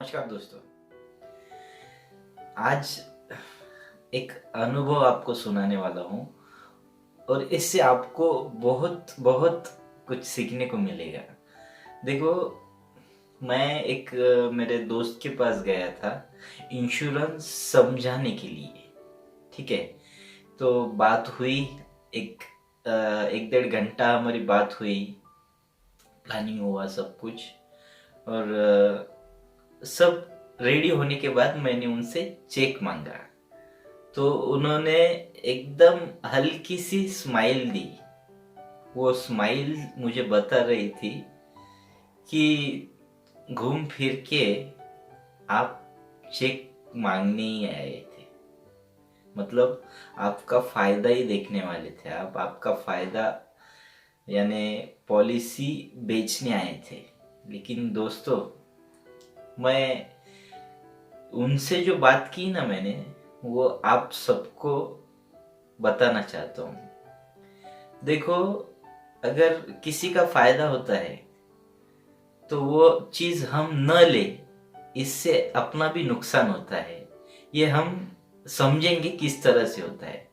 नमस्कार दोस्तों। आज एक अनुभव आपको सुनाने वाला हूँ और इससे आपको बहुत बहुत कुछ सीखने को मिलेगा। देखो, मैं एक मेरे दोस्त के पास गया था इंश्योरेंस समझाने के लिए। ठीक है, तो बात हुई। एक एक डेढ़ घंटा हमारी बात हुई, प्लानिंग हुआ सब कुछ। और सब रेडी होने के बाद मैंने उनसे चेक मांगा, तो उन्होंने एकदम हल्की सी स्माइल दी। वो स्माइल मुझे बता रही थी कि घूम फिर के आप चेक मांगने ही आए थे, मतलब आपका फायदा ही देखने वाले थे। आप आपका फायदा यानी पॉलिसी बेचने आए थे। लेकिन दोस्तों, मैं उनसे जो बात की ना मैंने, वो आप सबको बताना चाहता हूँ। देखो, अगर किसी का फायदा होता है तो वो चीज हम न ले, इससे अपना भी नुकसान होता है। ये हम समझेंगे किस तरह से होता है।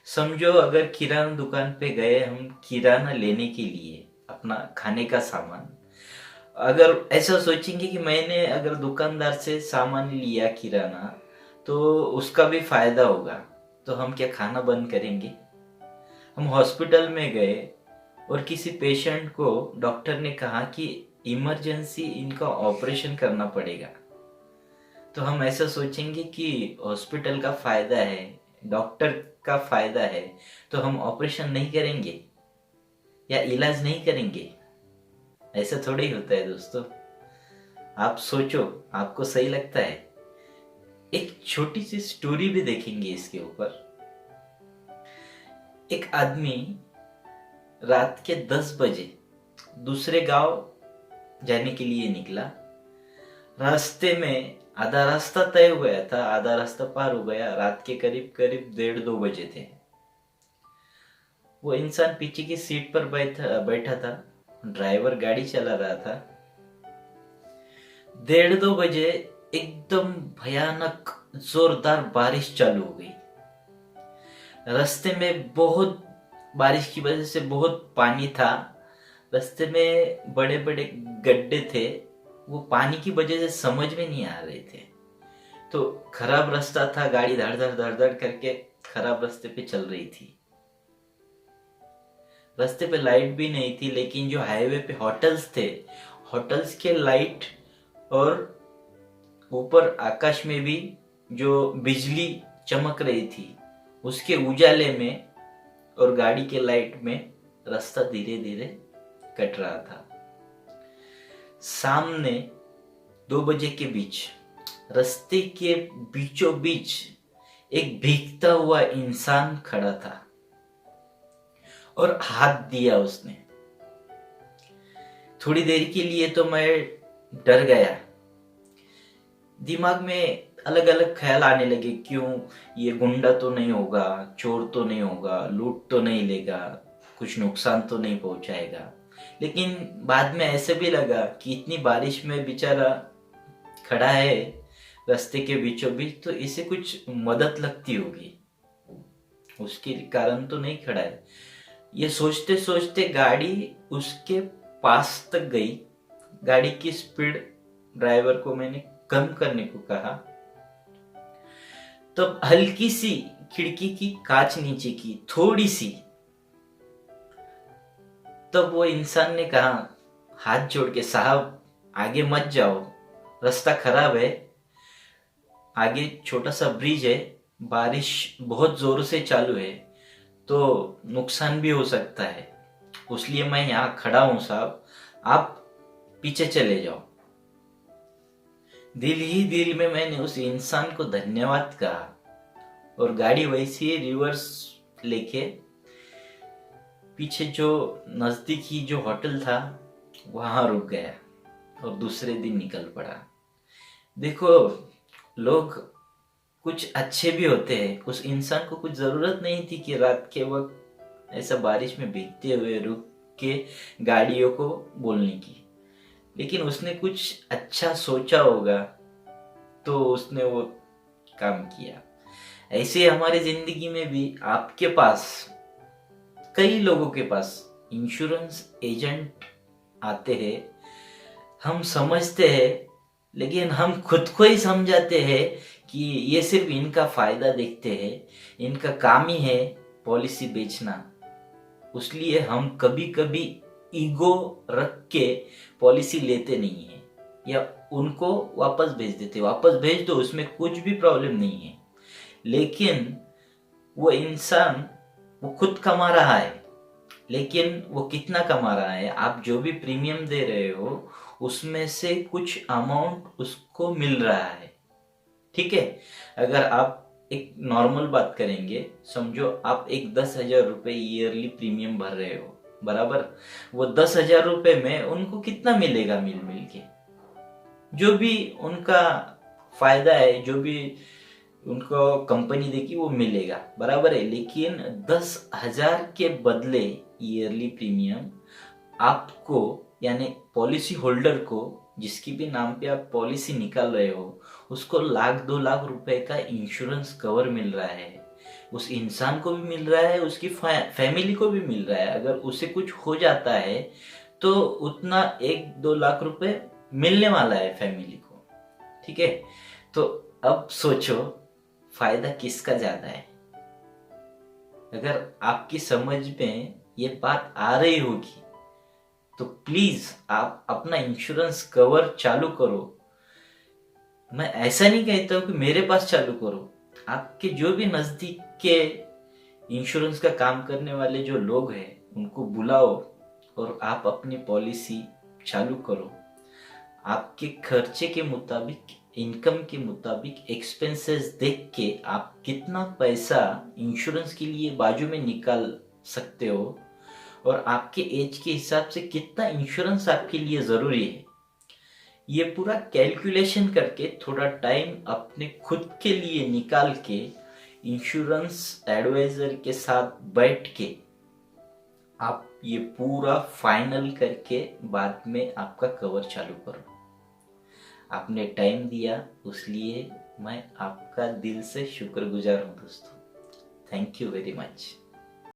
समझो, अगर किराना दुकान पे गए हम किराना लेने के लिए अपना खाने का सामान, अगर ऐसा सोचेंगे कि मैंने अगर दुकानदार से सामान लिया किराना तो उसका भी फायदा होगा, तो हम क्या खाना बंद करेंगे? हम हॉस्पिटल में गए और किसी पेशेंट को डॉक्टर ने कहा कि इमरजेंसी इनका ऑपरेशन करना पड़ेगा, तो हम ऐसा सोचेंगे कि हॉस्पिटल का फायदा है, डॉक्टर का फायदा है, तो हम ऑपरेशन नहीं करेंगे या इलाज नहीं करेंगे? ऐसा थोड़ा ही होता है दोस्तों। आप सोचो, आपको सही लगता है? एक छोटी सी स्टोरी भी देखेंगे इसके ऊपर। एक आदमी रात के 10 बजे दूसरे गांव जाने के लिए निकला। रास्ते में आधा रास्ता तय हो गया था, आधा रास्ता पार हो गया। रात के करीब करीब 1:30-2 बजे थे। वो इंसान पीछे की सीट पर बैठा बैठा था, ड्राइवर गाड़ी चला रहा था। 1:30-2 बजे एकदम भयानक जोरदार बारिश चालू हो गई। रास्ते में बहुत बारिश की वजह से बहुत पानी था। रास्ते में बड़े बड़े गड्ढे थे, वो पानी की वजह से समझ में नहीं आ रहे थे। तो खराब रास्ता था, गाड़ी धड़ धड़ धड़ धड़ करके खराब रास्ते पे चल रही थी। रास्ते पे लाइट भी नहीं थी, लेकिन जो हाईवे पे होटल्स थे, होटल्स के लाइट और ऊपर आकाश में भी जो बिजली चमक रही थी, उसके उजाले में और गाड़ी के लाइट में रास्ता धीरे धीरे कट रहा था। सामने 2 बजे के बीच रास्ते के बीचों बीच एक भीगता हुआ इंसान खड़ा था और हाथ दिया उसने। थोड़ी देर के लिए तो मैं डर गया। दिमाग में अलग अलग ख्याल आने लगे, क्यों ये गुंडा तो नहीं होगा, चोर तो नहीं होगा, लूट तो नहीं लेगा, कुछ नुकसान तो नहीं पहुंचाएगा। लेकिन बाद में ऐसे भी लगा कि इतनी बारिश में बेचारा खड़ा है रास्ते के बीचों बीच, तो इसे कुछ मदद लगती होगी, उसके कारण तो नहीं खड़ा है। ये सोचते सोचते गाड़ी उसके पास तक गई। गाड़ी की स्पीड ड्राइवर को मैंने कम करने को कहा। तब हल्की सी खिड़की की कांच नीचे की थोड़ी सी, तब वो इंसान ने कहा हाथ जोड़ के, साहब आगे मत जाओ, रास्ता खराब है, आगे छोटा सा ब्रिज है, बारिश बहुत जोर से चालू है, तो नुकसान भी हो सकता है, इसलिए मैं यहाँ खड़ा हूं साहब, आप पीछे चले जाओ। दिल ही दिल में मैंने उस इंसान को धन्यवाद कहा और गाड़ी वैसे ही रिवर्स लेके पीछे जो नजदीकी जो होटल था वहां रुक गया और दूसरे दिन निकल पड़ा। देखो, लोग कुछ अच्छे भी होते हैं। उस इंसान को कुछ जरूरत नहीं थी कि रात के वक्त ऐसा बारिश में भीगते हुए रुक के गाड़ियों को बोलने की, लेकिन उसने कुछ अच्छा सोचा होगा तो उसने वो काम किया। ऐसे हमारी जिंदगी में भी आपके पास, कई लोगों के पास इंश्योरेंस एजेंट आते हैं, हम समझते हैं, लेकिन हम खुद को ही समझाते हैं कि ये सिर्फ इनका फायदा देखते हैं, इनका काम ही है पॉलिसी बेचना। उसलिए हम कभी कभी ईगो रख के पॉलिसी लेते नहीं है, या उनको वापस भेज देते। वापस भेज दो, उसमें कुछ भी प्रॉब्लम नहीं है, लेकिन वो इंसान वो खुद कमा रहा है, लेकिन वो कितना कमा रहा है, आप जो भी प्रीमियम दे रहे हो उसमें से कुछ अमाउंट उसको मिल रहा है। ठीक है, अगर आप एक नॉर्मल बात करेंगे, समझो आप एक 10,000 रुपये ईयरली प्रीमियम भर रहे हो, बराबर। वो 10,000 रुपये में उनको कितना मिलेगा मिल मिल के? जो भी उनका फायदा है, जो भी उनको कंपनी देगी वो मिलेगा, बराबर है। लेकिन 10,000 के बदले ईयरली प्रीमियम आपको, यानी पॉलिसी होल्डर को, जिसकी भी नाम पे आप पॉलिसी निकाल रहे हो, उसको 1,00,000-2,00,000 रुपए का इंश्योरेंस कवर मिल रहा है। उस इंसान को भी मिल रहा है, उसकी फैमिली को भी मिल रहा है। अगर उसे कुछ हो जाता है तो उतना 1-2 लाख रुपए मिलने वाला है फैमिली को। ठीक है, तो अब सोचो फायदा किसका ज्यादा है? अगर आपकी समझ में ये बात आ रही होगी तो प्लीज आप अपना इंश्योरेंस कवर चालू करो। मैं ऐसा नहीं कहता हूँ कि मेरे पास चालू करो, आपके जो भी नजदीक के इंश्योरेंस का काम करने वाले जो लोग हैं उनको बुलाओ और आप अपनी पॉलिसी चालू करो। आपके खर्चे के मुताबिक, इनकम के मुताबिक एक्सपेंसेस देख के आप कितना पैसा इंश्योरेंस के लिए बाजू में निकाल सकते हो, और आपके एज के हिसाब से कितना इंश्योरेंस आपके लिए जरूरी है, ये पूरा कैलकुलेशन करके थोड़ा टाइम अपने खुद के लिए निकाल के इंश्योरेंस एडवाइजर के साथ बैठ के आप ये पूरा फाइनल करके बाद में आपका कवर चालू करो। आपने टाइम दिया, उसलिए मैं आपका दिल से शुक्रगुजार हूँ दोस्तों। Thank you very much.